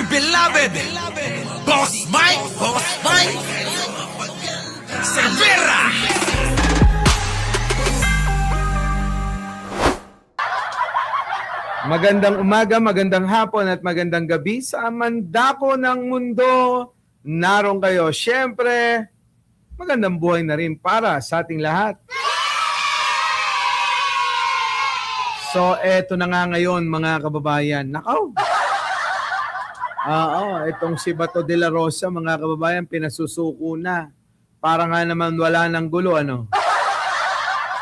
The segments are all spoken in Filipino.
dear beloved, Boss Mike Cervera. Magandang umaga, magandang hapon at magandang gabi sa mandako ng mundo. Naroon kayo. Siyempre, magandang buhay na rin para sa ating lahat. So, eto na nga ngayon mga kababayan. Nakaw! Itong si Bato de la Rosa, mga kababayan, pinasusuko na. Para nga naman wala ng gulo, ano?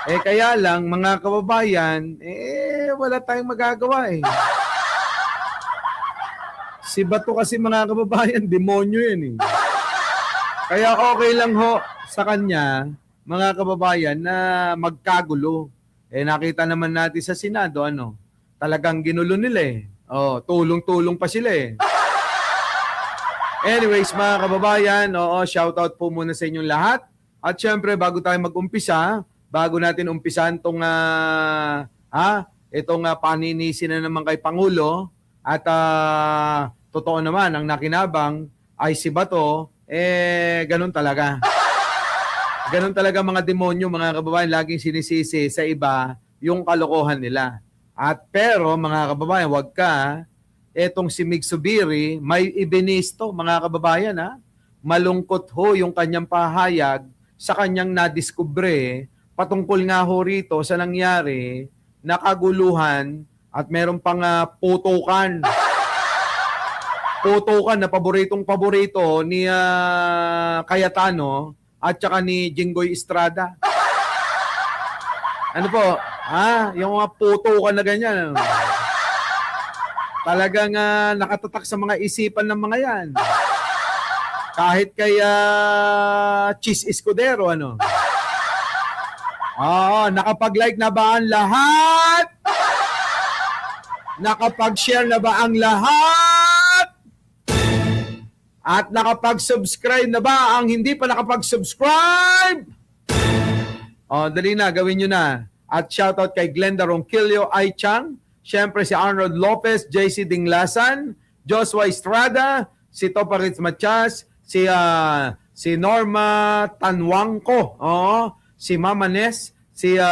Kaya lang, mga kababayan, wala tayong magagawa eh. Si Bato kasi, mga kababayan, demonyo yun eh. Kaya okay lang ho sa kanya, mga kababayan, na magkagulo. Nakita naman natin sa Senado, ano, talagang ginulo nila eh. Tulong-tulong pa sila eh. Anyways, mga kababayan, shoutout po muna sa inyong lahat. At syempre, bago tayo mag-umpisa, bago natin umpisan itong paninisi na naman kay Pangulo, at totoo naman, ang nakinabang ay si Bato, ganun talaga. Ganun talaga mga demonyo, mga kababayan, laging sinisisi sa iba yung kalokohan nila. Pero mga kababayan, wag ka, etong si Mig Zubiri, may ibinisto, mga kababayan, malungkot ho yung kanyang pahayag sa kanyang nadiskubre patungkol nga ho rito sa nangyari na kaguluhan at meron pang putukan. Putukan na paboritong-paborito ni Cayetano at saka ni Jinggoy Estrada. Ano po? Yung mga putukan na ganyan. Talagang nakatatak sa mga isipan ng mga yan. Kahit kay Cheese Escudero, ano? Nakapag-like na ba ang lahat? Nakapag-share na ba ang lahat? At nakapag-subscribe na ba ang hindi pa nakapag-subscribe? Dali na, gawin nyo na. At shoutout kay Glenda Ronquillo Ai Chang, siyempre si Arnold Lopez, JC Dinglasan, Joshua Estrada, si Toparitz Matias, si Norma Tanwangko, si Mama Nes, sino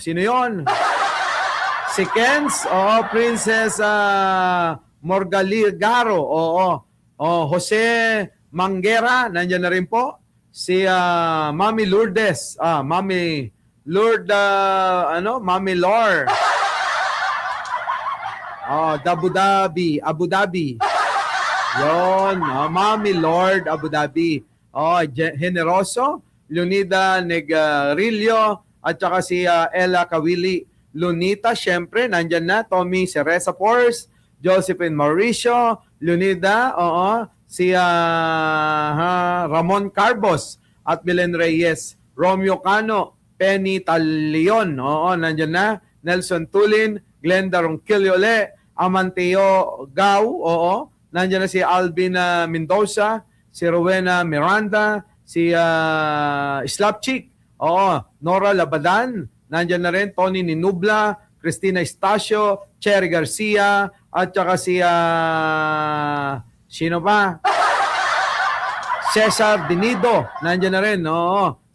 yon? Si Kens, Princess Morgaligaro, Jose Manguera, nandiyan na rin po. Si Mami Lourdes, Mami Lor. Abu Dhabi. Yon, Mami Lord Abu Dhabi. Generoso, Leonida Negrillo, at saka si Ella Kawili. Lunita, syempre, nandyan na. Tommy Cereza Force, Josephine Mauricio, Leonida, si Ramon Carbos, at Milen Reyes, Romeo Cano, Penny Talion, nandyan na. Nelson Tulin, Glenda Ronquillo, Amanteo Gau, nandyan na si Alvin Mendoza, si Rowena Miranda, si Slapchick, Nora Labadan, nandyan na rin, Tony Ninubla, Cristina Estacio, Cherry Garcia, at saka si sino pa? Cesar Dinido, nandyan na rin,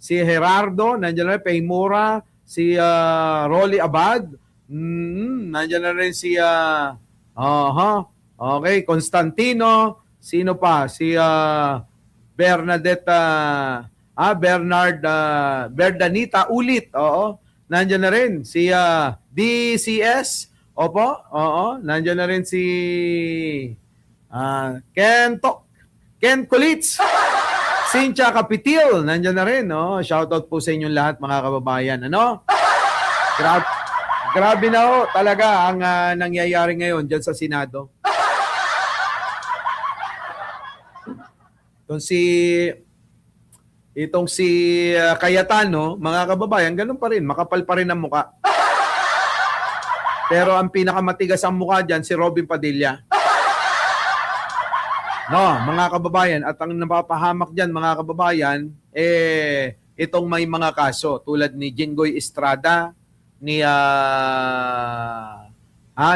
si Gerardo, nandyan na rin, Paymura, si Rolly Abad, nandyan na rin si Constantino, sino pa? Si Bernadetta, Berdanita Ulit, nandyan na rin si DCS, nandyan na rin si Ken Kulitz, Cynthia Capitil, nandyan na rin, shoutout po sa inyong lahat, mga kababayan, Grabe na ho talaga ang nangyayari ngayon dyan sa Senado. Itong si Cayetano, mga kababayan, ganun pa rin, makapal pa rin ang muka. Pero ang pinakamatigas ang mukha dyan, si Robin Padilla. Mga kababayan, at ang napapahamak dyan, mga kababayan, itong may mga kaso tulad ni Jinggoy Estrada, ni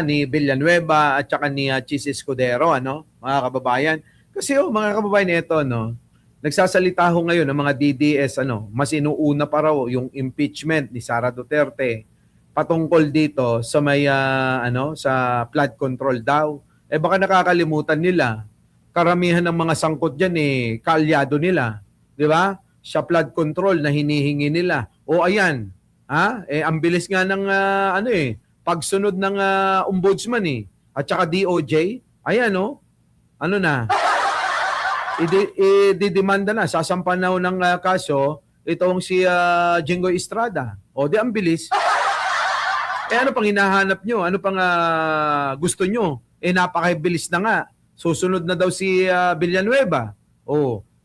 ni Villanueva at saka ni Chis Escudero, ano, mga kababayan. Kasi mga kababayan, ito, no, nagsasalita ho ngayon ng mga DDS, ano, mas inuuna pa raw yung impeachment ni Sara Duterte patungkol dito sa may sa flood control daw. Baka nakakalimutan nila, karamihan ng mga sangkot diyan kaalyado nila, 'di ba? Sa flood control na hinihingi nila. O ayan, ang bilis nga ng pagsunod ng ombudsman at saka DOJ. Ayan ano na, ididemanda na, sasampan na ng kaso itong si Jinggoy Estrada. O di ang bilis. Ano pang hinahanap nyo? Ano pang gusto nyo? Napakabilis na nga. Susunod na daw si Villanueva.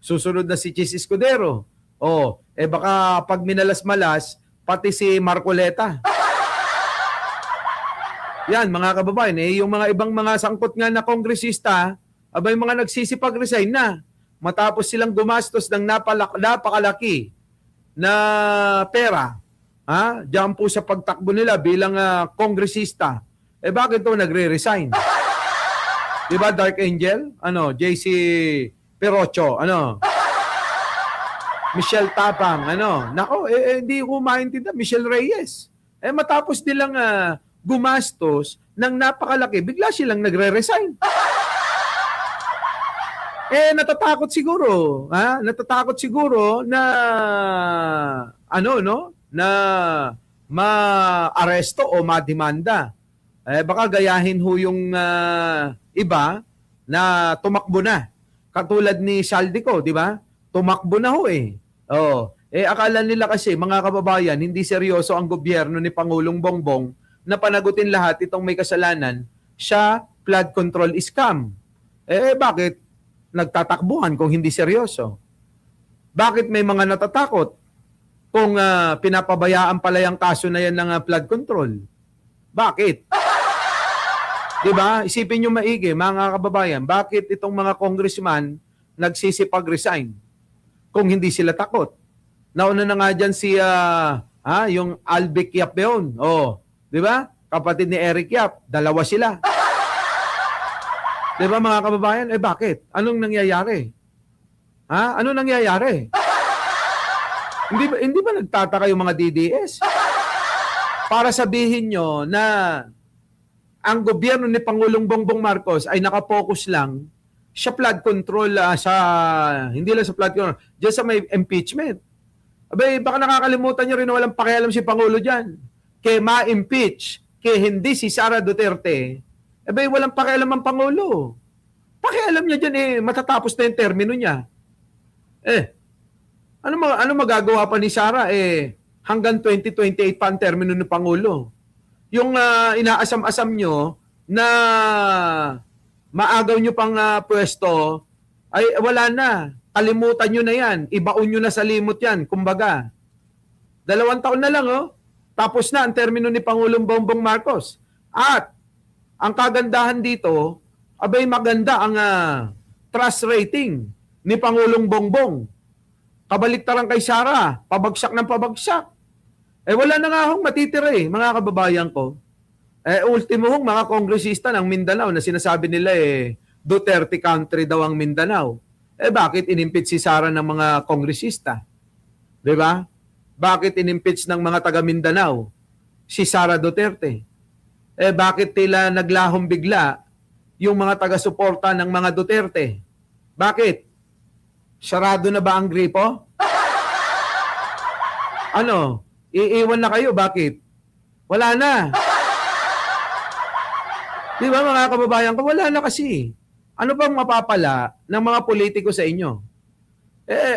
Susunod na si Chis Escudero. Baka pag minalas-malas, pati si Marcoleta. Yan, mga kababayan, yung mga ibang mga sangkot nga na kongresista, abay mga nagsisipag-resign na. Matapos silang gumastos ng napakalaki na pera, diyan po sa pagtakbo nila bilang kongresista. Bakit ito nagre-resign? Diba, Dark Angel? JC Perocho, Michelle Tapang, Nako, hindi ko maintindihan. Michelle Reyes. Matapos nilang gumastos ng napakalaki, bigla silang nagre-resign. Natatakot siguro, natatakot siguro na na ma-aresto o ma-demanda. Baka gayahin ho yung iba na tumakbo na. Katulad ni Saldico, di ba? Tumakbo na ho . Akala nila kasi, mga kababayan, hindi seryoso ang gobyerno ni Pangulong Bongbong na panagutin lahat itong may kasalanan sa flood control scam. Bakit nagtatakbuhan kung hindi seryoso? Bakit may mga natatakot kung pinapabayaan pala yung kaso na yan ng flood control? Bakit? Diba? Isipin nyo maigi, mga kababayan, bakit itong mga congressman nagsisipag-resign kung hindi sila takot? Nauna na nga dyan si yung Albic Yap yun. Diba? Kapatid ni Eric Yap, dalawa sila. Diba, mga kababayan? Bakit? Anong nangyayari? Ano nangyayari? Hindi ba nagtataka yung mga DDS? Para sabihin nyo na ang gobyerno ni Pangulong Bongbong Marcos ay nakapokus lang sa flood control, hindi lang sa flood control, dyan sa may impeachment. Baka nakakalimutan nyo rin na walang pakialam si Pangulo dyan. Kaya ma-impeach, kaya hindi si Sara Duterte, walang pakialam ang Pangulo. Pakialam niya dyan matatapos na yung termino niya. Ano magagawa pa ni Sara? Hanggang 2028 pa ang termino ng Pangulo. Yung inaasam-asam nyo na maagaw nyo pang pwesto, ay wala na. Kalimutan nyo na yan. Ibaon nyo na sa limot yan. Kumbaga, 2 taon na lang, tapos na ang termino ni Pangulong Bongbong Marcos. At ang kagandahan dito, maganda ang trust rating ni Pangulong Bongbong. Kabaliktaran kay Sara, pabagsak ng pabagsak. Wala na nga hong matitira mga kababayan ko. Ultimo hong mga kongresista ng Mindanao na sinasabi nila Duterte country daw ang Mindanao. Bakit inimpeach si Sara ng mga kongresista? Diba? Bakit inimpeach ng mga taga Mindanao si Sara Duterte? Bakit tila naglahom bigla yung mga taga-suporta ng mga Duterte? Bakit? Sarado na ba ang gripo? Iiwan na kayo? Bakit? Wala na. Di ba, mga kababayan ko? Wala na kasi. Ano bang mapapala ng mga politiko sa inyo?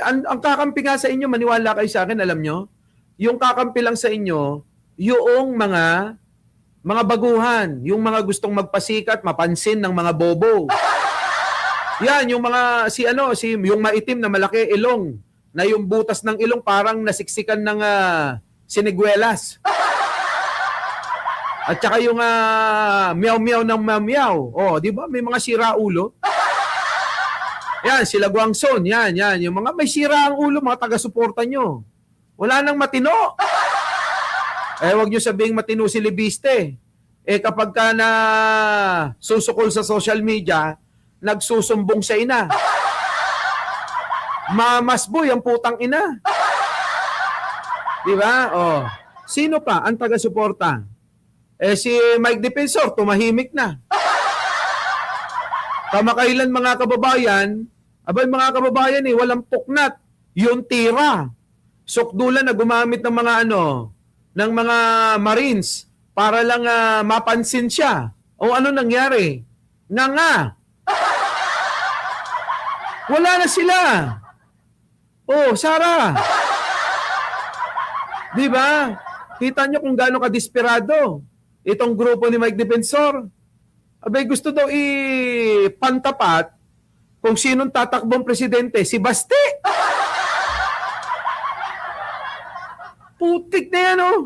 Ang kakampi nga sa inyo, maniwala kayo sa akin, alam nyo? Yung kakampi lang sa inyo, yung mga baguhan, yung mga gustong magpasikat, mapansin ng mga bobo. Yan, yung mga, yung maitim na malaki ilong, na yung butas ng ilong parang nasiksikan ng siniguelas. At saka yung meow-meow ng meow-meow. Di ba? May mga sira ulo. Yan, sila Guangson. Yan. Yung mga may sira ang ulo, mga taga-suporta nyo. Wala nang matino. Wag nyo sabihing matino si Libiste. Eh kapag ka na susukol sa social media, nagsusumbong sa ina. Mamasboy ang putang ina. Di ba? Oh. Sino pa ang taga-suporta? Eh si Mike Defensor, tumahimik na. Kamakailan mga kababayan, abay mga kababayan walang puknat. Yung tira. Sukdulan na gumamit ng mga ng mga Marines para lang mapansin siya. O ano nangyari? Nga. Wala na sila. Oh, Sara. Di ba? Kita nyo kung gaano ka-desperado itong grupo ni Mike Defensor. Abay, gusto daw ipantapat kung sinong tatakbong presidente, si Baste. Putik na yan, oh.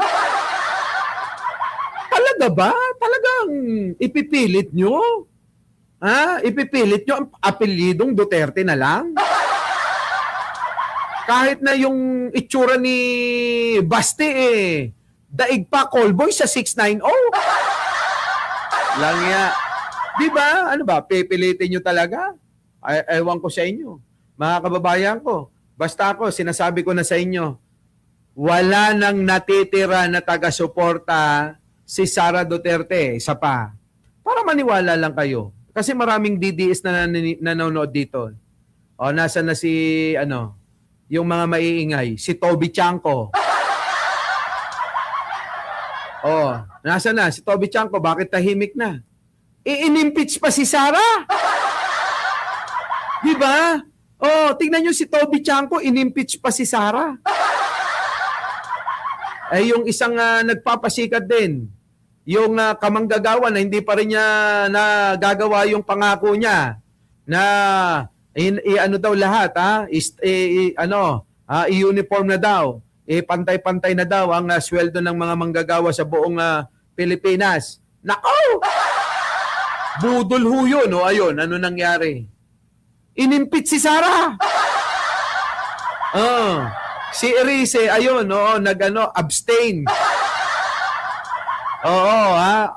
Talaga ba? Talagang ipipilit nyo? Ha? Ipipilit nyo ang apelyidong Duterte na lang? Kahit na yung itsura ni Baste daig pa callboy sa 690. Langya. Di ba? Ano ba? Pipilitin nyo talaga? Ewan ko sa inyo. Mga kababayan ko, basta ako, sinasabi ko na sa inyo, wala nang natitira na taga-suporta si Sara Duterte. Isa pa. Para maniwala lang kayo. Kasi maraming DDS na nanonood dito. O, nasa na si, yung mga maiingay, si Toby Chanko. Oh, nasa na si Toby Chanko, bakit tahimik na? I-impeach pa si Sara. Di ba? Oh, tingnan niyo si Toby Chanko, inimpeach pa si Sara. Eh yung isang nagpapasikat din, yung kamanggagawa na hindi pa rin niya nagagawa yung pangako niya na ano daw lahat i-uniform na daw, pantay-pantay na daw ang sweldo ng mga manggagawa sa buong Pilipinas. Nako! Budol ho yun. O ayun, ano nangyari? Inimpeach si Sara. Si Erice, ayun, abstain.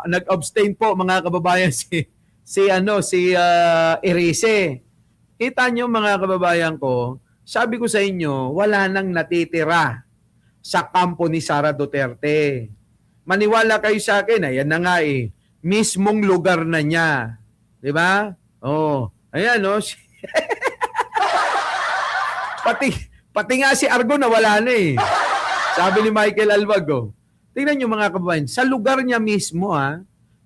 Nag-abstain po mga kababayan si Erice. Kita nyo mga kababayan ko, sabi ko sa inyo, wala nang natitira sa kampo ni Sara Duterte. Maniwala kayo sa akin, ayan na nga mismong lugar na niya. Di ba? Oh, ayan pati nga si Argo na wala na Sabi ni Michael Alvago. Tingnan nyo mga kababayan, sa lugar niya mismo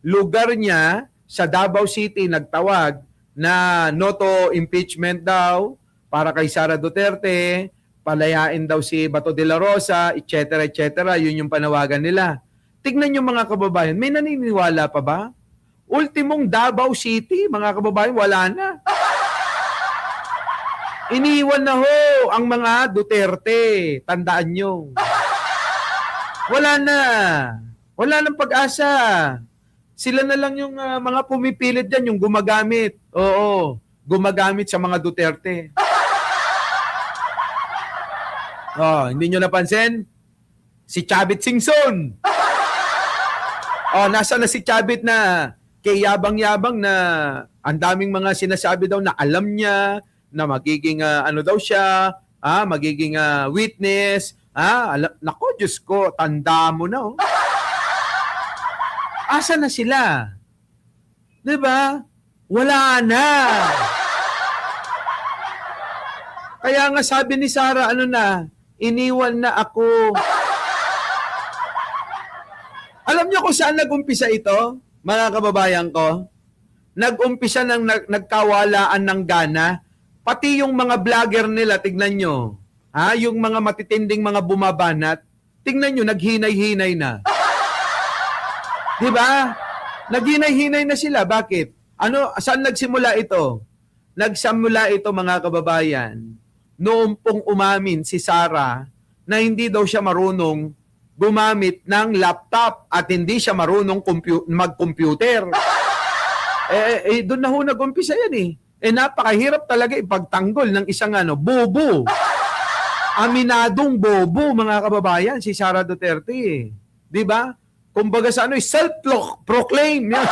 lugar niya sa Davao City nagtawag na noto impeachment daw para kay Sara Duterte, palayain daw si Bato de la Rosa, etc. etc. Yun yung panawagan nila. Tignan nyo mga kababayan, may naniniwala pa ba? Ultimong Davao City, mga kababayan, wala na. Iniwan na ho ang mga Duterte. Tandaan nyo. Wala na. Wala nang pag-asa. Sila na lang yung mga pumipilit dyan, yung gumagamit. Oo, gumagamit sa mga Duterte. Hindi nyo napansin? Si Chavit Singson. Nasa na si Chavit na kay yabang-yabang na ang daming mga sinasabi daw na alam niya na magiging daw siya, magiging witness. Nako, Diyos ko, tanda mo na. Asa na sila? 'Di ba? Wala na. Kaya nga sabi ni Sara, iniwan na ako. Alam niyo kung saan nag-umpisa ito, mga kababayan ko? Nag-umpisa ng nagkawalaan ng gana, pati yung mga vlogger nila, tignan nyo. Yung mga matitinding mga bumabanat, tignan nyo, naghinay-hinay na. Di ba? Naghinay-hinay na sila. Bakit? Saan nagsimula ito? Nagsimula ito, mga kababayan, noong pong umamin si Sara na hindi daw siya marunong gumamit ng laptop at hindi siya marunong mag-computer. Doon na ho nag-umpisa yan napakahirap talaga ipagtanggol ng isang bobo. Aminadong bobo, mga kababayan, si Sara Duterte. Di ba? kumbaga sa ano, self-proclaim. Yan.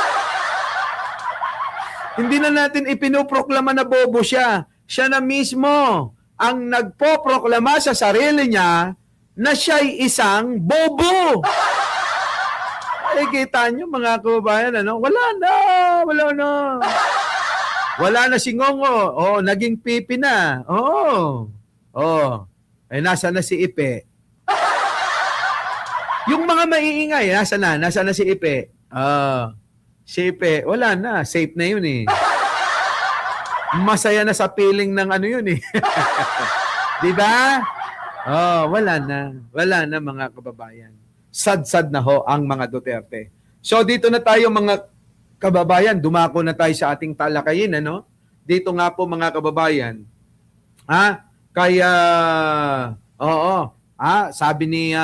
Hindi na natin ipinoproklama na bobo siya. Siya na mismo ang nagpoproklama sa sarili niya na siya'y isang bobo. Eh, kita nyo mga kababayan, ano? Wala na. Wala na si Ngongo. Oh, naging pipi na. Oh. Eh, nasa na si Ipe? Yung mga maiingay, nasa na si Ipe? Si Ipe, wala na. Safe na yun eh. Masaya na sa feeling ng ano yun eh. Di ba? Wala na mga kababayan. Sad-sad na ho ang mga Duterte. So dito na tayo mga kababayan, dumako na tayo sa ating talakayin, ano? Dito nga po mga kababayan. Kaya sabi ni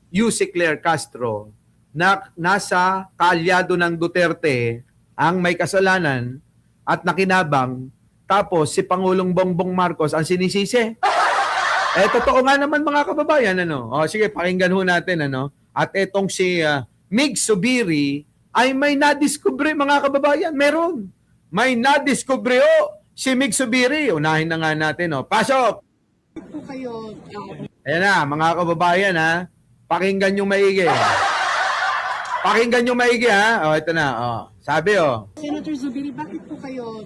Yuse Claire Castro na nasa kaalyado ng Duterte ang may kasalanan at nakinabang, tapos si Pangulong Bongbong Marcos ang sinisisi. Totoo nga naman mga kababayan, ano? Sige, pakinggan ho natin, ano? At etong si Mig Zubiri ay may nadiskubre mga kababayan. Meron. May nadiskubre si Mig Zubiri. Unahin na nga natin, Pasok! Ayan na, mga kababayan, ha? Pakinggan nyo maigi. Pakinggan nyo maigi, ha? Ito na, Sabi, Senator Zubiri, bakit po kayo,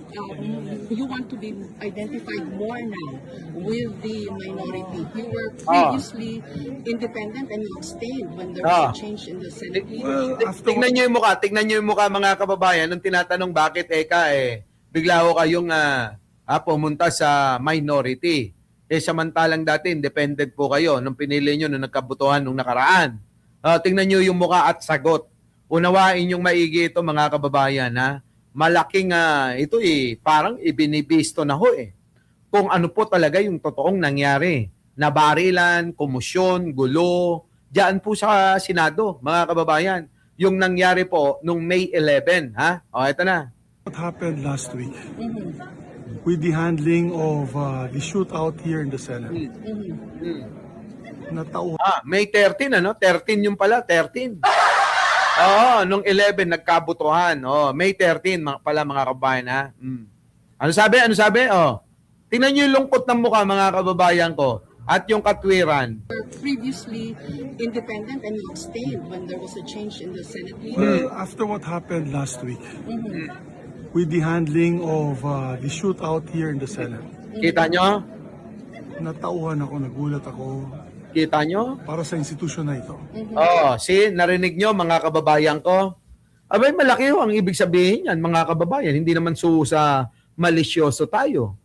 you want to be identified more now with the minority? You were previously independent and you abstained when there was a change in the Senate leadership. Tingnan nyo yung mukha mga kababayan nung tinatanong bakit bigla ho kayong pumunta sa minority. Samantalang dati independent po kayo nung pinili nyo nung nagkabutuhan nung nakaraan. Tingnan nyo yung mukha at sagot. Unawain yung maigi ito mga kababayan, ha? Malaking ito parang ibinibisto na ho kung ano po talaga yung totoong nangyari. Nabarilan, komosyon, gulo, diyan po sa Senado, mga kababayan. Yung nangyari po nung May 11, ha? Ito na. What happened last week with the handling of the shootout here in the Senate? Natauhan. May 13, ano? 13 yung pala, 13. Nung 11 nagkabutuhan. May 13 pala mga kababayan, ha? Ano sabi? Tingnan niyo yung lungkot ng mukha mga kababayan ko at yung katwiran. Previously independent and you abstained when there was a change in the Senate leadership. Well, after what happened last week with the handling of the shootout here in the Senate, Kita nyo? natauhan ako, nagulat ako Kita nyo? para sa institusyon na ito. Narinig nyo mga kababayan ko? Abay, malaki ang ibig sabihin yan mga kababayan. Hindi naman sa malisyoso tayo.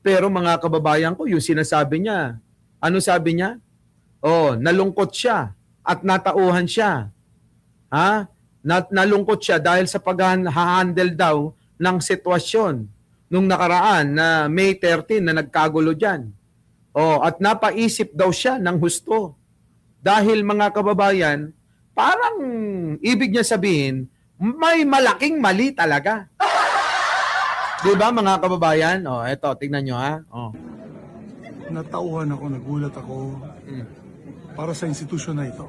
Pero mga kababayan ko, yung sinasabi niya, ano sabi niya? Nalungkot siya at natauhan siya. Nalungkot siya dahil sa pag-handle daw ng sitwasyon nung nakaraan na May 13 na nagkagulo dyan. At napaisip daw siya ng husto. Dahil mga kababayan, parang ibig niya sabihin, may malaking mali talaga. Di ba mga kababayan? Eto, tignan nyo ha. Natauhan ako, nagulat ako para sa institusyon na ito.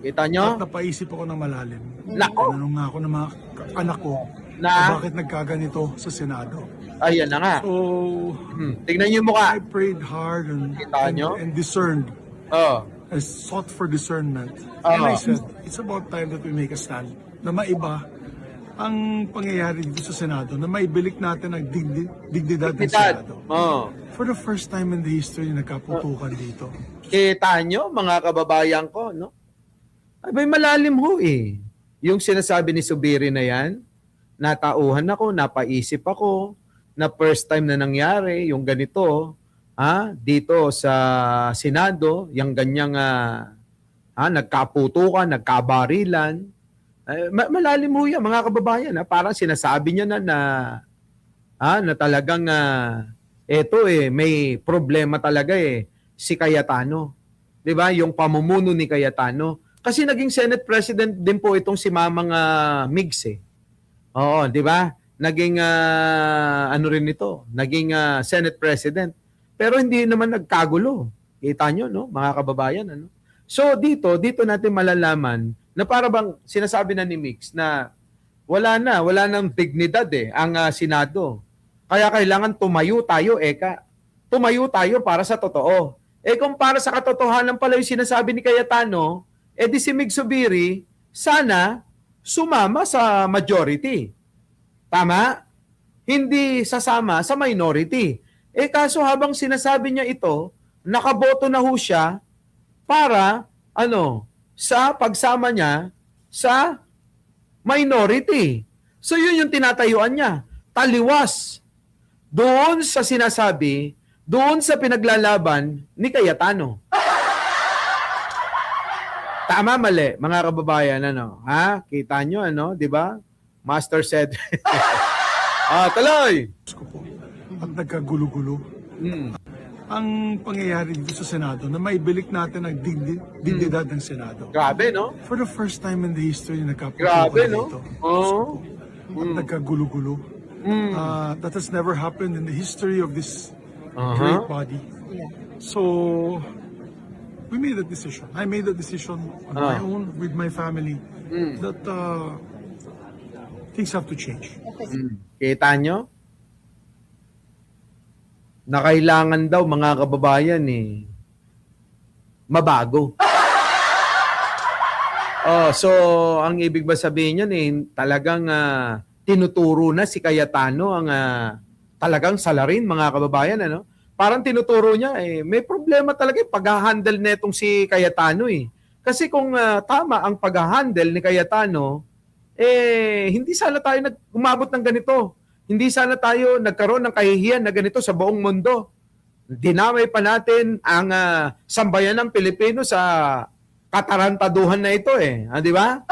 Kita nyo? At napaisip ako ng malalim. Nako! Tanong nga ako ng mga anak ko Na? bakit nagkaganito sa Senado. Ayan na nga. So, Tignan nyo yung mukha. I prayed hard Kita nyo? and discerned. I sought for discernment. And I said, it's about time that we make a stand na maiba ang pangyayari dito sa Senado, na maibilik natin ang dignidad ng Senado. For the first time in the history, nagkaputukan dito. Kita nyo, mga kababayan ko, no? Abay, malalim ho Yung sinasabi ni Zubiri na yan, natauhan ako, napaisip ako, na first time na nangyari, yung ganito, dito sa Senado, yung ganyang nagkaputukan, nagkabarilan. Malalim ho yan, mga kababayan. Parang sinasabi niya na talagang may problema talaga si Cayetano. 'Di ba? Yung pamumuno ni Cayetano. Kasi naging Senate President din po itong si Mamang Migs . Oo, 'di ba? Naging rin ito, naging Senate President. Pero hindi naman nagkagulo. Kita nyo, no, mga kababayan, ano? So dito natin malalaman na para bang sinasabi na ni Mix na wala nang dignidad ang Senado. Kaya kailangan tumayo tayo, Eka. Tumayo tayo para sa totoo. Kung para sa katotohanan pala yung sinasabi ni Cayetano, di si Mig Zubiri, sana sumama sa majority. Tama? Hindi sasama sa minority. Kaso habang sinasabi niya ito, nakaboto na ho siya para sa pagsama niya sa minority. So yun yung tinatayuan niya. Taliwas doon sa sinasabi, doon sa pinaglalaban ni Cayetano. Tama, mali, mga kababayan, Ha? Kita nyo, di ba? Master said. Tuloy! ko po at nagkagulo-gulo. Ang pangyayari dito sa Senado na maibilik natin ang dignidad ng Senado. Grabe, no? For the first time in the history, Grabe, no? dito. Oo. At nagkagulo-gulo. That has never happened in the history of this great body. So, we made a decision. I made a decision on my own, with my family, that things have to change. Kita nyo? Na kailangan daw, mga kababayan, mabago. So, ang ibig ba sabihin yan, talagang tinuturo na si Cayetano ang talagang salarin, mga kababayan, Parang tinuturo niya, may problema talaga yung pag-handle netong si Cayetano, Kasi kung tama ang pag-handle ni Cayetano, hindi sana tayo umabot ng ganito. Hindi sana tayo nagkaroon ng kahihiyan na ganito sa buong mundo. Dinamay pa natin ang sambayan ng Pilipino sa katarantaduhan na ito, di ba?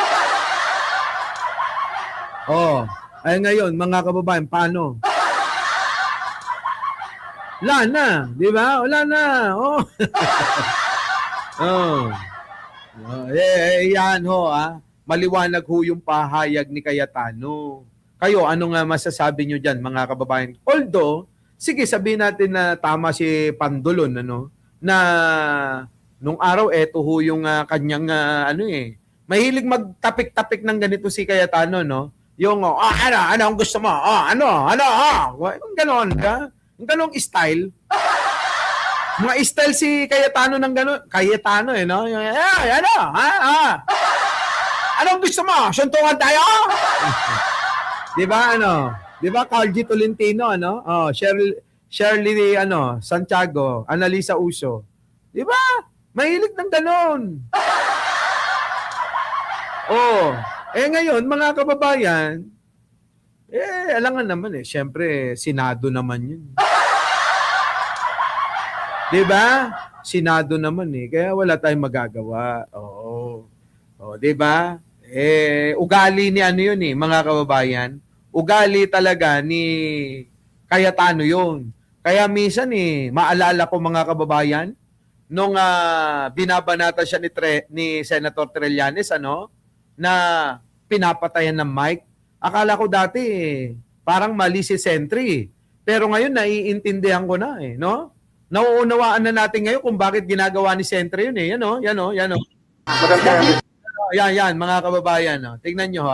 Ngayon, mga kababayan, paano? Wala na, di ba? Wala na. Yan ho, maliwanag ho yung pahayag ni Cayetano. Kayo, ano nga masasabi nyo dyan, mga kababayan? Although, sige, sabihin natin na tama si Pandulon, na nung araw, eto ho yung kanyang, mahilig magtapik-tapik ng ganito si Cayetano, Yung, ano ang gusto mo? Ganon ka? Yung ganong style. Mga style si Cayetano ng ganon. Cayetano, Yung, anong gusto mo? Suntungan tayo? Di ba, Di ba, Carl G. Tolentino, Shirley, Santiago, Annalisa Uso. Di ba? Mahilig ng ganon. Ngayon, mga kababayan, alangan naman syempre, Senado naman yun. Di ba? Senado naman kaya wala tayong magagawa. Di ba? Ugali ni yun mga kababayan. Ugali talaga ni Cayetano yun. Kaya minsan maalala ko mga kababayan, nung binabanata siya ni Senator Trillanes, na pinapatayan ng mic. Akala ko dati parang mali si Sentry. Pero ngayon naiintindihan ko na Nauunawaan na natin ngayon kung bakit ginagawa ni Sentry yun Yan. Yan, mga kababayan. Tingnan nyo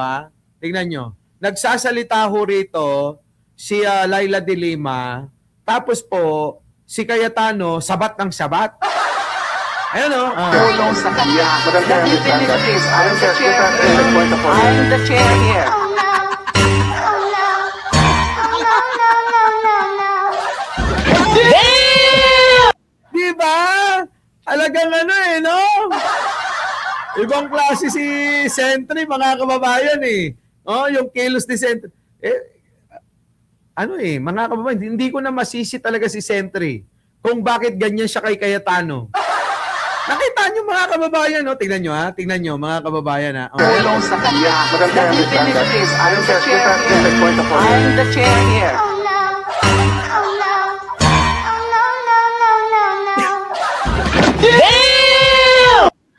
Tingnan nyo. Nagsasalita ho rito si Laila de Lima, tapos po si Cayetano sabat ng sabat. Ayan Tulong sa kanya. Please, I'm the chair here. I'm the chair here. Di ba? Talagang Ibang klase si Sentry, mga kababayan yung kilos ni Sentry. Mga kababayan, hindi ko na masisi talaga si Sentry kung bakit ganyan siya kay Cayetano. Nakita niyo mga kababayan, tingnan niyo mga kababayan Tulong sa kanya. Please, I'm the chair here. I'm the chair here.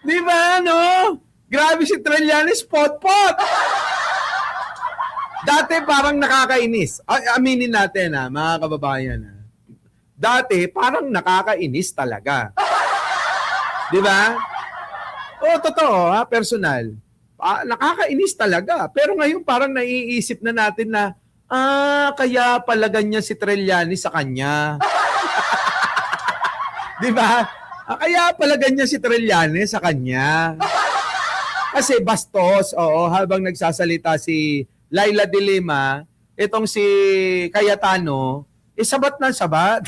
Di ba, Grabe si Trillanes, pot-pot! Dati parang nakakainis. Aminin natin, mga kababayan. Dati parang nakakainis talaga. Di ba? Oo, totoo, ha, personal. Nakakainis talaga. Pero ngayon parang naiisip na natin na, kaya pala ganyan si Trillanes sa kanya. Di ba? Kaya pala ganyan si Trillanes sa kanya. Kasi bastos, oo, habang nagsasalita si Laila de Lima, itong si Cayetano, sabat na sabat.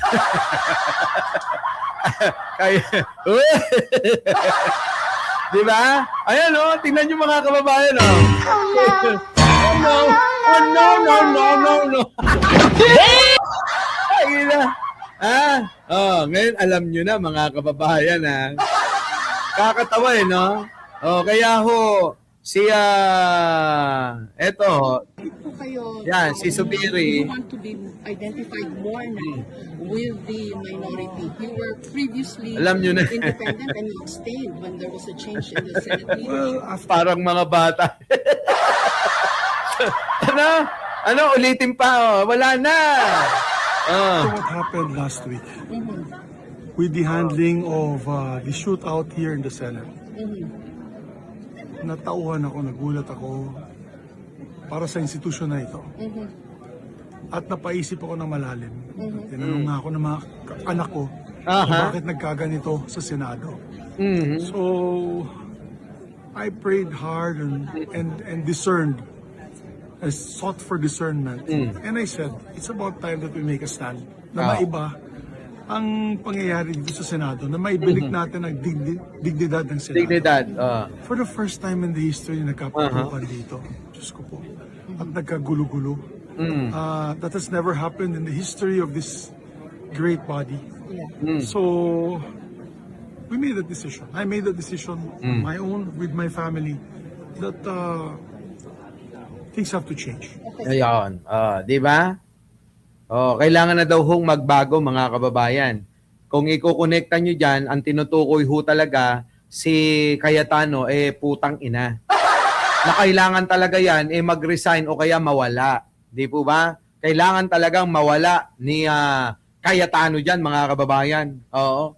Kaya, di ba? Ayan, oh, tingnan nyo mga kababayan, oh. Oh no! Oh no, no, no, no, no. Ay, na. Ngayon alam nyo na mga kababayan, ha. Kakatawa eh, no? Kaya ho, eto, Po kayo, yan, si Subiri. you want to be identified more now with the minority. You were previously Alam nyo na. independent and you abstained when there was a change in the Senate leadership. Parang mga bata. Ano, ulitin pa, oh. Wala na. So what happened last week with the handling of the shootout here in the Senate? Natauhan ako, nagulat ako para sa institusyon na ito. At napaisip ako ng malalim. Tinanong nga ako ng mga anak ko kung bakit nagkaganito sa Senado. So, I prayed hard and discerned. I sought for discernment. And I said, it's about time that we make a stand na maiba ang pangyayari dito sa Senado, na maibilik natin ang dignidad ng Senado. Dignidad. For the first time in the history, nagkapatukan dito. Diyos ko po. At nagkagulo-gulo. That has never happened in the history of this great body. So, we made a decision. I made a decision on my own, with my family, that things have to change. Ayun. Di ba? Kailangan na daw hong magbago mga kababayan. Kung ikukonekta nyo dyan, ang tinutukoy ho talaga si Cayetano, putang ina. Na kailangan talaga yan, mag-resign o kaya mawala. Di po ba? Kailangan talagang mawala ni Cayetano dyan mga kababayan. Oo.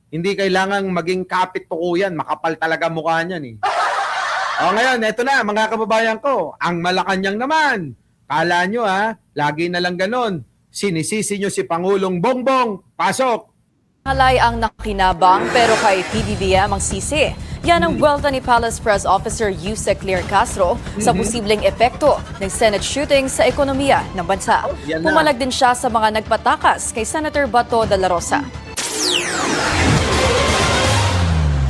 Hindi kailangan maging kapit-tukuyan. Makapal talaga mukha niyan eh. Ngayon, eto na mga kababayan ko. Ang Malacanang naman. Kala nyo lagi na lang ganon. Sinisisi nyo si Pangulong Bongbong. Pasok! Halay ang nakinabang pero kay PBBM ang sisi. Yan ang buwelta ni Palace Press Officer Yusek Claire Castro sa posibleng epekto ng Senate shooting sa ekonomiya ng bansa. Yan na. Pumalag din siya sa mga nagpatakas kay Senator Bato de la Rosa.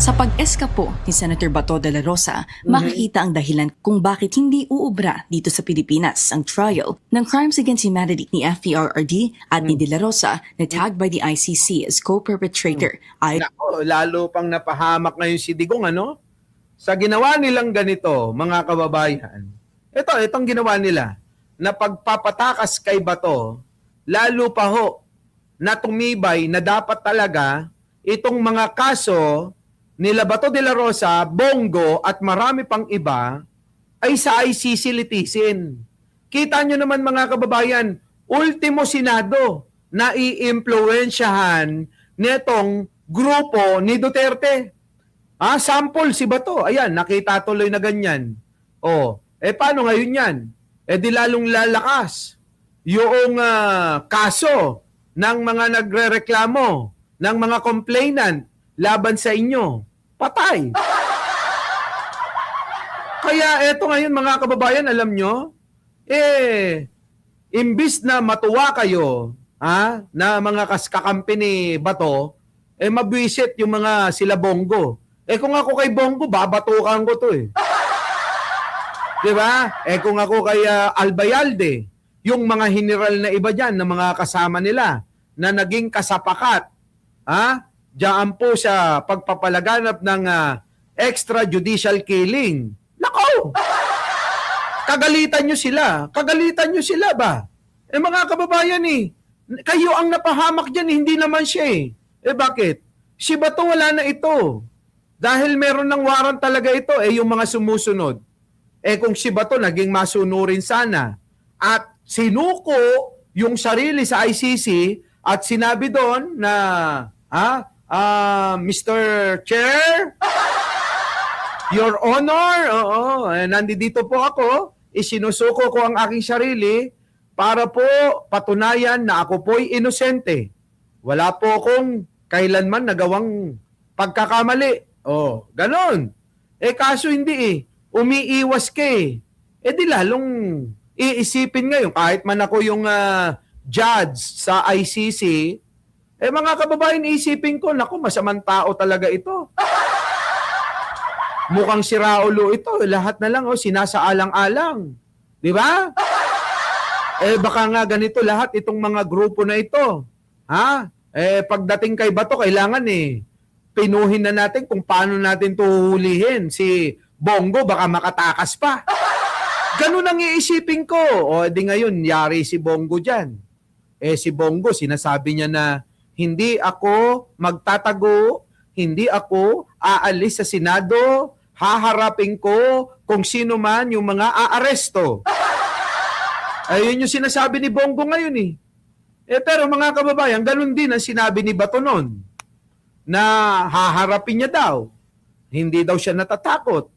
Sa pag-eskapo ni Senator Bato de la Rosa, makikita ang dahilan kung bakit hindi uubra dito sa Pilipinas ang trial ng crimes against humanity ni FPRRD at ni de la Rosa na tagged by the ICC as co-perpetrator. Nako, lalo pang napahamak ngayon si Digong, ano? Sa ginawa nilang ganito, mga kababayan, itong ginawa nila, na pagpapatakas kay Bato, lalo pa ho, na tumibay na dapat talaga itong mga kaso nila Bato de la Rosa, Bongo at marami pang iba ay sa ICC litisin. Kita nyo naman mga kababayan, ultimo Senado na i-impluensyahan nitong grupo ni Duterte. Sample si Bato. Ayan, nakita tuloy na ganyan. Paano ngayon yan? Di lalong lalakas yung kaso ng mga nagrereklamo, ng mga complainant laban sa inyo. Patay. Kaya eto ngayon mga kababayan, alam nyo, imbis na matuwa kayo, na mga kakampi ni Bato, mabwisit yung mga sila Bongo. Kung ako kay Bongo, babatukan ko to Diba? Kung ako kay Albayalde, yung mga general na iba dyan, na mga kasama nila, na naging kasapakat, diyan po sa pagpapalaganap ng extrajudicial killing. Nako! Kagalitan nyo sila. Kagalitan nyo sila ba? Mga kababayan kayo ang napahamak dyan, hindi naman siya bakit? Si Bato wala na ito. Dahil meron ng warrant talaga ito, yung mga sumusunod. Kung si Bato naging masunurin sana at sinuko yung sarili sa ICC at sinabi doon na Mr. Chair, Your Honor, oo, nandito po ako, isinusuko ko ang aking sarili para po patunayan na ako po'y inosente. Wala po akong kailanman nagawang pagkakamali. Oh, ganon. Kaso hindi umiiwas ka di lalong iisipin ngayon, kahit man ako yung judge sa ICC, mga kababayan, iisipin ko, naku, masamang tao talaga ito. Mukhang siraulo ito. Lahat na lang, sinasaalang-alang. Di ba? Baka nga ganito lahat itong mga grupo na ito. Ha? Pagdating kay Bato, kailangan pinuhin na natin kung paano natin tuhulihin. Si Bongo, baka makatakas pa. Ganun ang iisipin ko. Di ngayon, yari si Bongo dyan. Si Bongo, sinasabi niya na, hindi ako magtatago, hindi ako aalis sa Senado, haharapin ko kung sino man yung mga aaresto. Ayun yung sinasabi ni Bongo ngayon pero mga kababayan, ganun din ang sinabi ni Bato noon na haharapin niya daw. Hindi daw siya natatakot.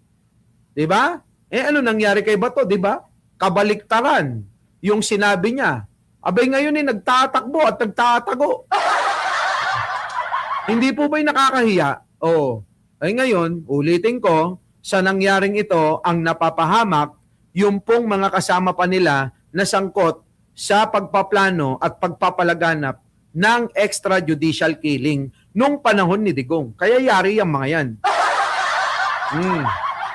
'Di ba? Ano nangyari kay Bato, 'di ba? Kabaliktaran yung sinabi niya. Abay ngayon nagtatakbo at nagtatago. Hindi po ba'y nakakahiya? Ngayon, ulitin ko, sa nangyaring ito, ang napapahamak, yung pong mga kasama pa nila na sangkot sa pagpaplano at pagpapalaganap ng extrajudicial killing nung panahon ni Digong. Kaya yari ang mga yan.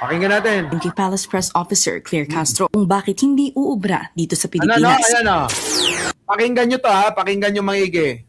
Pakinggan natin. Kay Palace Press Officer Claire Castro kung bakit hindi uubra dito sa Pilipinas. Pakinggan nyo to pakinggan nyo maigi.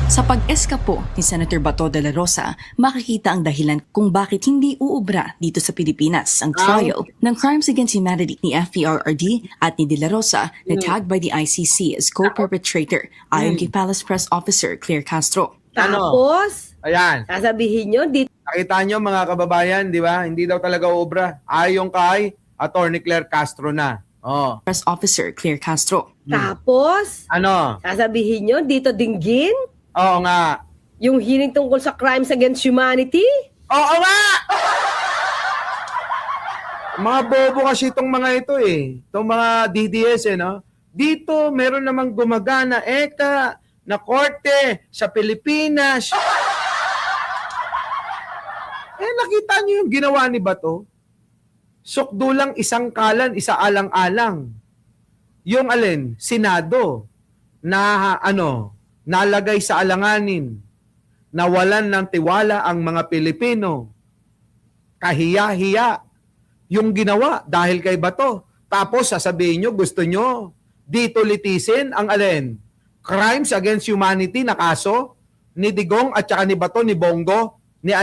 Sa pag-eska po ni Senator Bato de la Rosa, makikita ang dahilan kung bakit hindi uubra dito sa Pilipinas ang trial ng Crimes Against Humanity ni FPRRD at ni De La Rosa na tagged by the ICC as co-perpetrator ayon kay Palace Press Officer Claire Castro. Tapos, Ayan. sasabihin nyo, dito Nakita nyo mga kababayan, di ba? Hindi daw talaga uubra. Ayon kay Attorney Claire Castro na. Press Officer Claire Castro. tapos, Ano? sasabihin nyo, dito dinggin, Oo nga. yung hearing tungkol sa crimes against humanity. Oo nga! Mga bobo kasi itong mga ito Itong mga DDS no? Dito meron namang gumagana na korte sa Pilipinas. Nakita niyo yung ginawa ni Bato? Sukdulang isang kalan, isa alang-alang. Yung Senado na nalagay sa alanganin, nawalan ng tiwala ang mga Pilipino. Kahiya-hiya yung ginawa dahil kay Bato. Tapos sasabihin nyo, gusto nyo dito litisin ang crimes against humanity na kaso ni Digong at saka ni Bato, ni Bongo, ni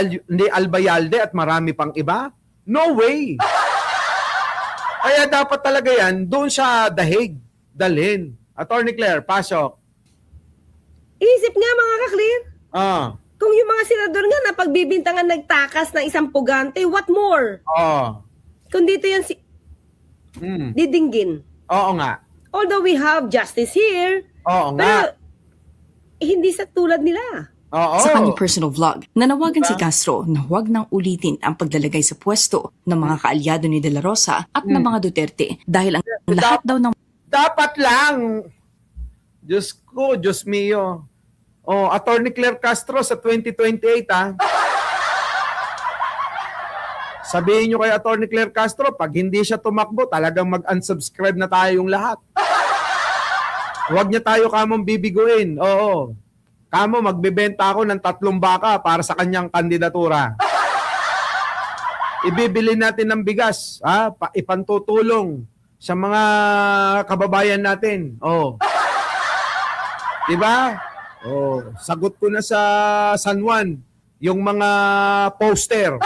Albayalde at marami pang iba? No way! Kaya dapat talaga yan doon sa dahig, dalhin. Attorney Claire, pasok. Isip nga mga ka-clear, Kung yung mga senador nga na pagbibintangan nagtakas ng isang pugante, what more? Kung dito yan didinggin. Oo nga. Although we have justice here, Oo nga. pero hindi sa tulad nila. Oo. Sa kanyang personal vlog, nanawagan si Castro na huwag nang ulitin ang paglalagay sa pwesto ng mga kaalyado ni De La Rosa at ng mga Duterte dahil ang lahat daw ng Dapat lang. Diyos ko, Diyos mio. Attorney Claire Castro sa 2028 Sabihin nyo kay Attorney Claire Castro, pag hindi siya tumakbo, talagang mag-unsubscribe na tayong lahat. Huwag niya tayo kamong bibiguin. Oo. Kamo, magbebenta ako ng 3 baka para sa kanyang kandidatura. Ibibili natin ng bigas, ipantutulong sa mga kababayan natin. Diba? Sagot ko na sa San Juan, yung mga poster.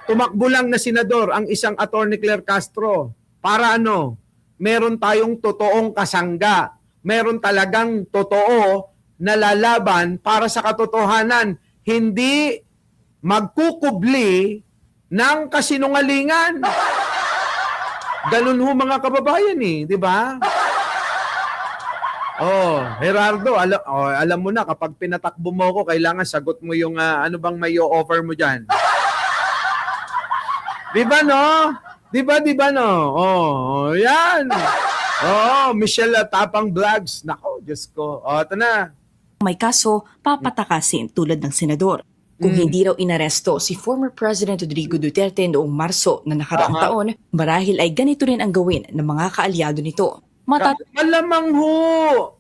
Tumakbo lang na senador ang isang Attorney Claire Castro para meron tayong totoong kasangga. Meron talagang totoo na lalaban para sa katotohanan. Hindi magkukubli ng kasinungalingan. Ganun ho mga kababayan di ba? Oh, Gerardo, alam mo na, kapag pinatakbo mo ako, kailangan sagot mo yung ano bang may offer mo dyan. Di ba, no? Di ba, no? Oh, yan. Oh, Michelle Tapang Vlogs. Nako, Diyos ko. Oh, ito na. May kaso, papatakasin tulad ng senador. Kung hindi raw inaresto si former President Rodrigo Duterte noong Marso na nakaraang taon, marahil ay ganito rin ang gawin ng mga kaalyado nito. Malamang ho.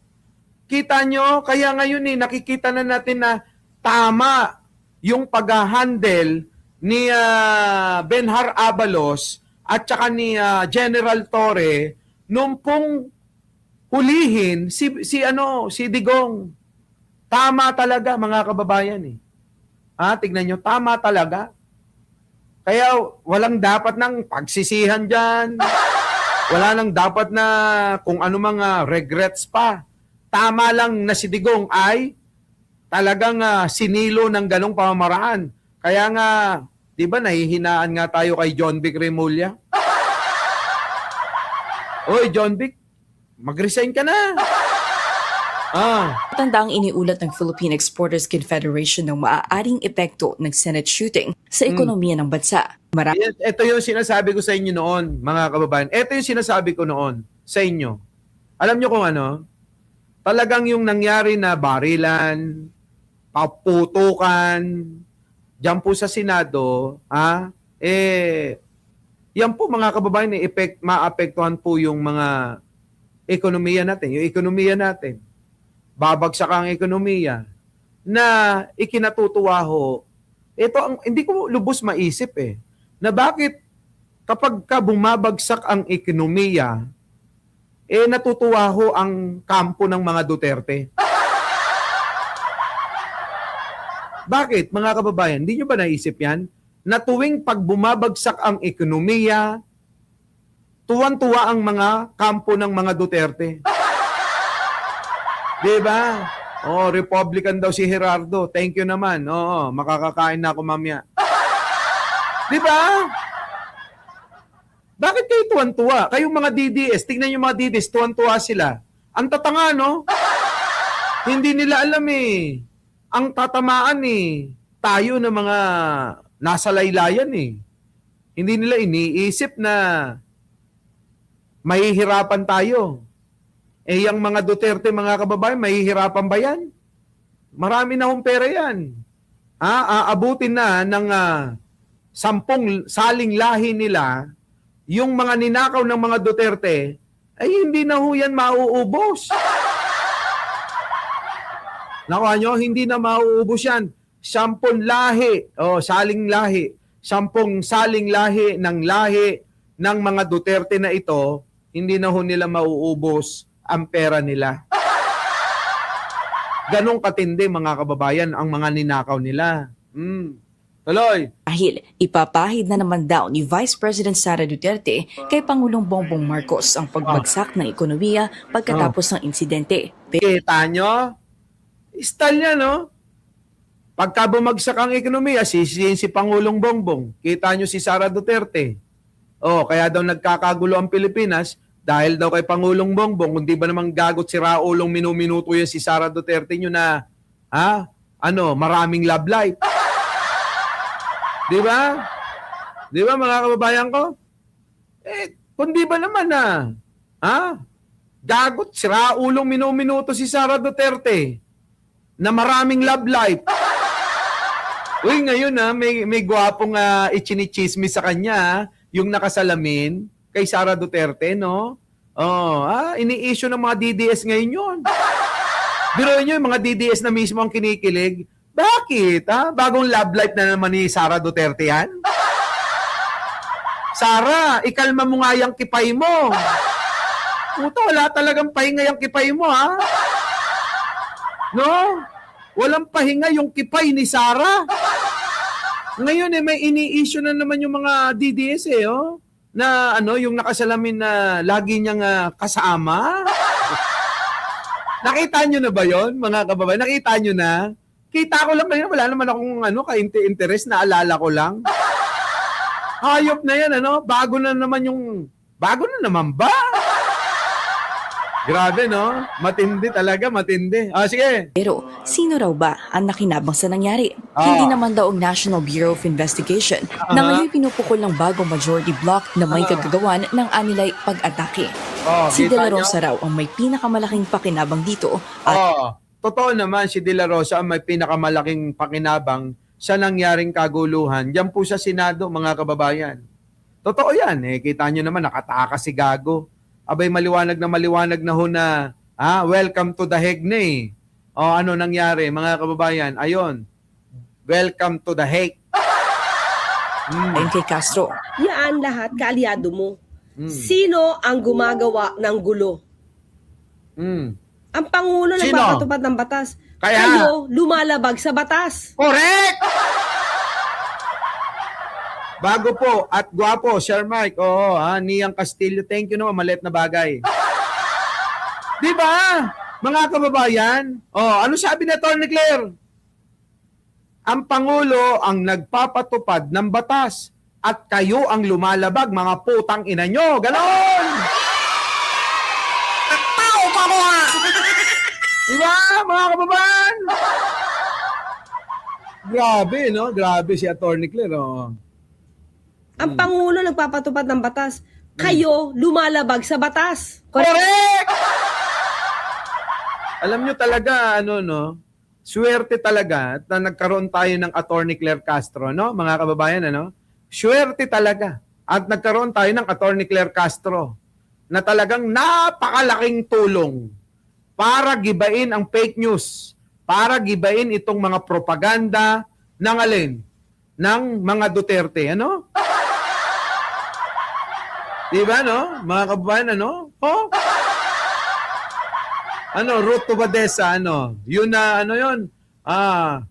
Kita nyo, kaya ngayon nakikita na natin na tama yung pag-handle ni Benhar Abalos at saka ni General Torre nung pong hulihin si Digong. Tama talaga mga kababayan tignan nyo, tama talaga. Kaya walang dapat ng pagsisihan dyan. Wala nang dapat na kung ano mga regrets pa. Tama lang na si Digong ay talagang sinilo ng ganong pamamaraan. Kaya nga, di ba nahihinaan nga tayo kay John Vic Remulla? Oy, John Vic, mag-resign ka na. Tandaang iniulat ng Philippine Exporters Confederation ng maaaring epekto ng Senate shooting sa ekonomiya ng bansa. Ito yung sinasabi ko sa inyo noon, mga kababayan. Ito yung sinasabi ko noon sa inyo. Alam nyo kung ano? Talagang yung nangyari na barilan, paputukan, dyan po sa Senado, yan po mga kababayan, maapektuhan po yung mga ekonomiya natin, yung ekonomiya natin. Babagsak ang ekonomiya na ikinatutuwa ho. Ito hindi ko lubos maisip na bakit kapag bumabagsak ang ekonomiya, natutuwa ho ang kampo ng mga Duterte. Bakit mga kababayan? Hindi nyo ba naisip yan? Na tuwing pag bumabagsak ang ekonomiya, tuwan-tuwa ang mga kampo ng mga Duterte. Diba? Oh, Republican daw si Gerardo. Thank you naman. Oo, makakakain na ako mamaya. Diba? Bakit kayo tuwan-tuwa? Kayong mga DDS, tingnan yung mga DDS, tuwan-tuwa sila. Ang tatanga, no? Hindi nila alam ang tatamaan tayo na mga nasa laylayan Hindi nila iniisip na mahihirapan tayo. Yung mga Duterte, mga kababayan, mahihirapan ba yan? Marami na hong pera yan. Aabutin na ng 10 saling lahi nila, yung mga ninakaw ng mga Duterte, ay hindi na ho yan mauubos. Nakuha nyo, hindi na mauubos yan. 10 lahi, saling lahi. 10 saling lahi ng mga Duterte na ito, hindi na ho nila mauubos ang pera nila. Ganong katindi mga kababayan ang mga ninakaw nila. Tuloy. Dahil ipapahid na naman daw ni Vice President Sara Duterte kay Pangulong Bongbong Marcos ang pagbagsak ng ekonomiya pagkatapos ng insidente. Kita nyo? Style niya, no? Pagka bumagsak ang ekonomiya, sisihin si Pangulong Bongbong. Kita nyo si Sara Duterte. Kaya daw nagkakagulo ang Pilipinas dahil daw kay Pangulong Bongbong, kung di ba namang gagot si Raulong minuminuto yan si Sara Duterte nyo na, maraming love life. Di ba? Di ba mga kababayan ko? Kung di ba naman gagot si Raulong minuminuto si Sara Duterte na maraming love life. Uy, ngayon may gwapong ichinichismis sa kanya, yung nakasalamin kay Sara Duterte, no? Ini-issue ng mga DDS ngayon yun. Biruin nyo yung mga DDS na mismo ang kinikilig. Bakit? Bagong love life na naman ni Sara Duterte yan? Sara, ikalma mo nga yung kipay mo. Puta, wala talagang pahinga yung kipay mo, No? Walang pahinga yung kipay ni Sara. Ngayon may ini-issue na naman yung mga DDS na yung nakasalamin na lagi niyang kasama. Nakita nyo na ba yon mga kababayan? Nakita nyo na? Kita ko lang kanina, wala naman akong ka-interest, naalala ko lang. Hayop na yan, bago na naman ba? Grabe, no? Matindi talaga, matindi. Sige. Pero sino raw ba ang nakinabang sa nangyari? Ah. Hindi naman daw ang National Bureau of Investigation na ngayon pinupukol ng bagong majority bloc na may kagagawan ng anilay pag-atake. Si De La kita Rosa raw ang may pinakamalaking pakinabang dito at Totoo naman si De La Rosa ang may pinakamalaking pakinabang sa nangyaring kaguluhan. Diyan po sa Senado, mga kababayan. Totoo yan. Kita nyo naman, nakatakas si Gago. Abay, maliwanag na ho na, welcome to the Hague na eh. Ano nangyari, mga kababayan? Ayon, welcome to the Hague. ayon kay Castro. Yan lahat, kaalyado mo. Sino ang gumagawa ng gulo? Ang Pangulo Sino? nagpapatupad ng batas. Kaya- Kayo, lumalabag sa batas. Correct! Bago po at gwapo, Sir Mike. Niyang Castillo, thank you naman, maliit na bagay. Di ba? Mga kababayan, ano sabi ni Atty. Claire? Ang Pangulo ang nagpapatupad ng batas at kayo ang lumalabag, mga putang ina nyo. Ganon! Tao pa mo ha! Di ba, mga kababayan? Grabe, no? Grabe si Atty. Claire, Ang Pangulo nagpapatupad ng batas. Kayo, lumalabag sa batas. Correct! Alam nyo talaga, swerte talaga na nagkaroon tayo ng Atty. Claire Castro, no? Mga kababayan, Swerte talaga. At nagkaroon tayo ng Atty. Claire Castro na talagang napakalaking tulong para gibain ang fake news, para gibain itong mga propaganda ng alin? Ng mga Duterte, Diba, no? Mga kababayan, Route to Badesa, Yun na, yun?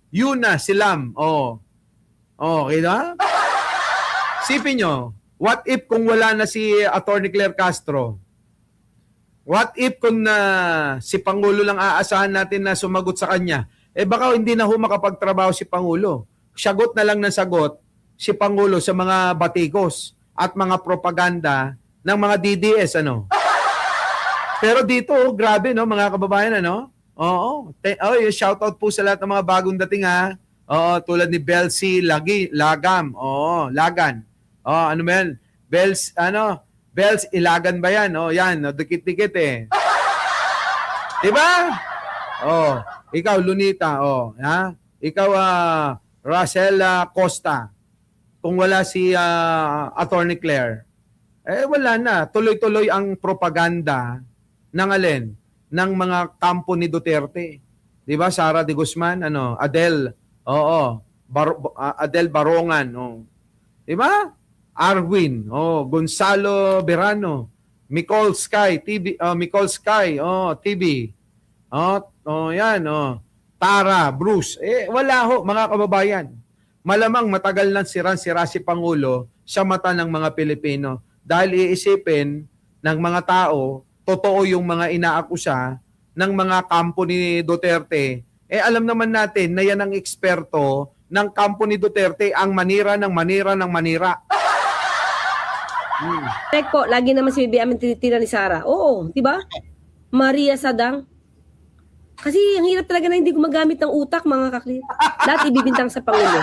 Yuna, Silam, Okay na? Sipin nyo, what if kung wala na si Atty. Claire Castro? What if kung si Pangulo lang aasahan natin na sumagot sa kanya? Baka hindi na ho makapagtrabaho si Pangulo. Sagot na lang ng sagot si Pangulo sa mga batikos at mga propaganda ng mga DDS, Pero dito, grabe, mga kababayan, Oo. Shoutout po sa lahat ng mga bagong dating, ha. Tulad ni Belsi Lagam. Lagan. Ano ba yan? Bells Ilagan ba yan? Yan, dikit-dikit eh. Diba? Ikaw, Lunita, ha? Ikaw, Russell Costa. Kung wala si Atty. Claire, wala na. Tuloy-tuloy ang propaganda ng alin? Ng mga kampo ni Duterte. Di ba? Sara de Guzman, Adel, Adel Barongan, Di ba? Arwin, Gonzalo Berano, Nicole Sky, TV, yan, Tara, Bruce. Wala ho, mga kababayan. Malamang matagal nang sira si Pangulo sa mata ng mga Pilipino dahil iisipin ng mga tao, totoo yung mga inaakusa ng mga kampo ni Duterte. Alam naman natin na yan ang eksperto ng kampo ni Duterte ang manira ng manira. Correct po, lagi naman si BBM ang tinitira ni Sara. Oo, di ba? Maria Sadang. Kasi ang hirap talaga na hindi gumagamit ng utak, mga kaklit. Lahat ibibintang sa Pangulo.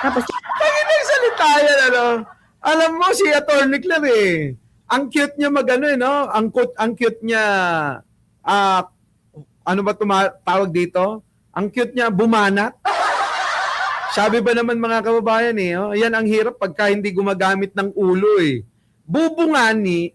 Tapos, Kaya nagsalita yan, Alam mo, si Atty. Claire, ang cute niya Ang cute niya, ano ba tawag dito? Ang cute niya, bumanat. Sabi ba naman mga kababayan yan ang hirap pagka hindi gumagamit ng ulo Bubungani.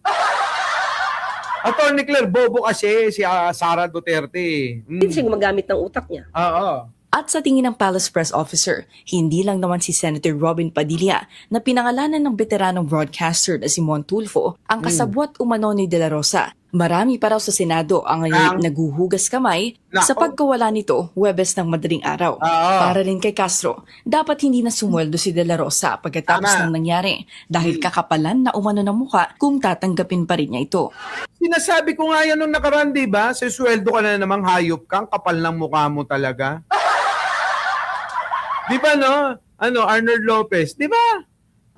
Atty. Claire, bobo kasi si Sara Duterte. hindi siya gumagamit ng utak niya. Oo. At sa tingin ng Palace Press Officer, hindi lang naman si Senator Robin Padilla na pinangalanan ng veteranong broadcaster na si Mon Tulfo ang kasabwat umano ni De La Rosa. Marami pa raw sa Senado ang ngayon naguhugas kamay sa pagkawala nito Huwebes ng madaling araw. Para rin kay Castro, dapat hindi na sumweldo si De La Rosa pagkatapos ng nangyari dahil kakapalan na umano ng mukha kung tatanggapin pa rin niya ito. Sinasabi ko nga yan nung nakaraan, di ba? Sisweldo ka na namang hayop kang kapal ng mukha mo talaga. Di ba, Arnold Lopez, di ba?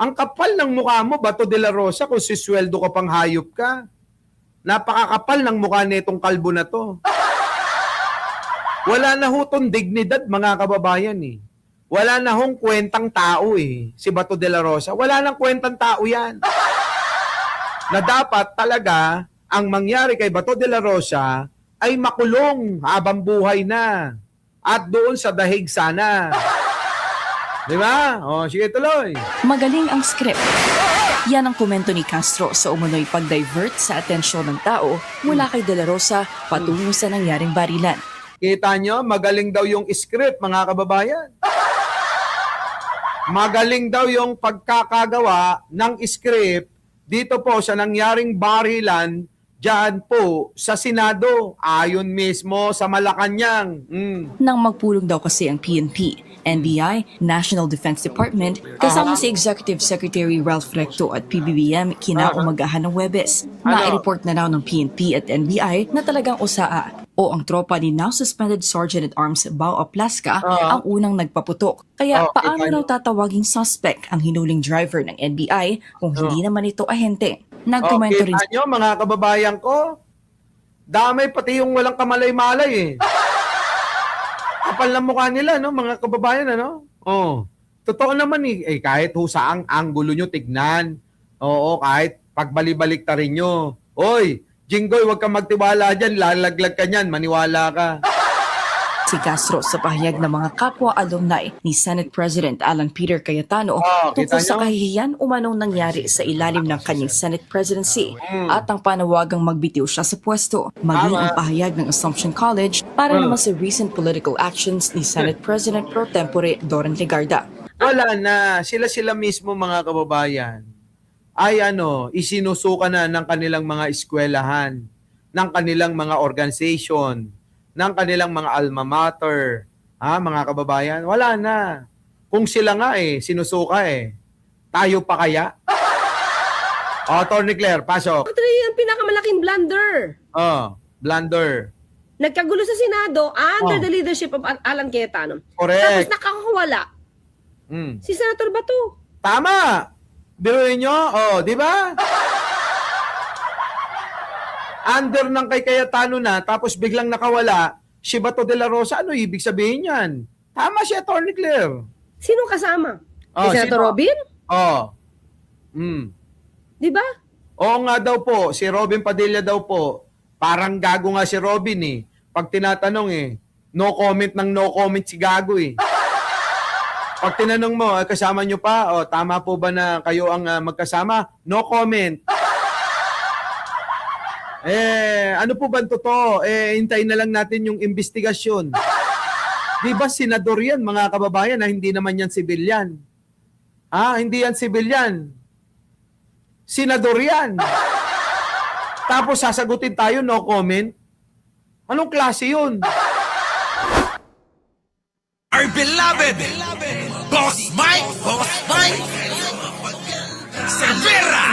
Ang kapal ng mukha mo, Bato de la Rosa, kung sisweldo ka pang hayop ka. Napakakapal ng mukha nitong kalbo na to. Wala na ho tong dignidad, mga kababayan eh. Wala na hong kwentang tao eh. Si Bato de la Rosa. Wala nang kwentang tao yan. Na dapat talaga, ang mangyari kay Bato de la Rosa ay makulong habang buhay na. At doon sa dahig sana. Di ba? O, sige tuloy. Magaling ang script. Yan ang komento ni Castro sa umano'y pag-divert sa atensyon ng tao mula kay De La Rosa patungo sa nangyaring barilan. Kita nyo, magaling daw yung script, mga kababayan. Magaling daw yung pagkakagawa ng script dito po sa nangyaring barilan dyan po sa Senado, ayon mismo sa Malacanang. Nang magpulong daw kasi ang PNP, NBI, National Defense Department, kasama si Executive Secretary Ralph Recto at PBBM kinaumagahan ng Huwebes. Na-report na raw ng PNP at NBI na talagang usaa o ang tropa ni now suspended Sergeant at Arms Bao Aplasca ang unang nagpaputok. Kaya paano raw tatawaging suspect ang hinuling driver ng NBI kung hindi naman ito ahente? Nagkomento rin Kita nyo, mga kababayan ko, damay pati yung walang kamalay-malay eh. Kapal na mukha nila, no, mga kababayan, ano? Oh. Totoo naman eh, kahit ho saang anggulo nyo tignan. Oo, kahit pagbalik-balik ta rin nyo. Oy, Jinggoy, huwag kang magtiwala dyan, lalaglag ka nyan, maniwala ka. si Castro sa pahayag ng mga kapwa alumni ni Senate President Alan Peter Cayetano tungkol sa kahihiyan umanong nangyari sa ilalim ng kanyang Senate presidency at ang panawagang magbitiw siya sa pwesto. Maging ang pahayag ng Assumption College para naman sa recent political actions ni Senate President Pro Tempore Doran Legarda. Wala na, sila mismo mga kababayan ay isinusuka na ng kanilang mga eskwelahan, ng kanilang mga organization, ng kanilang mga alma mater. Mga kababayan, wala na. Kung sila nga sinusuka tayo pa kaya? Attorney Claire, pasok. Ito yung pinakamalaking blunder. Blunder. Nagkagulo sa Senado under the leadership of Alan Cayetano. Correct. Tapos nakakawala si Senator Bato. Tama. Biruin nyo? Di ba? Under ng kay Cayetano na, tapos biglang nakawala, si Bato de la Rosa, ano ibig sabihin yan? Tama si Attorney Claire. Sino kasama? Si Senator Robin? Di ba? Oo nga daw po, si Robin Padilla daw po. Parang gago nga si Robin Pag tinatanong no comment ng no comment si gago Pag tinanong mo, kasama nyo pa? Tama po ba na kayo ang magkasama? No comment. Ano po ba totoo? Hintayin na lang natin yung investigasyon. Di ba senador yan, mga kababayan, na hindi naman yan sibilyan? Hindi yan sibilyan. Senador yan. Tapos sasagutin tayo, no comment? Anong klase yun? Our beloved Boss Mike Cervera.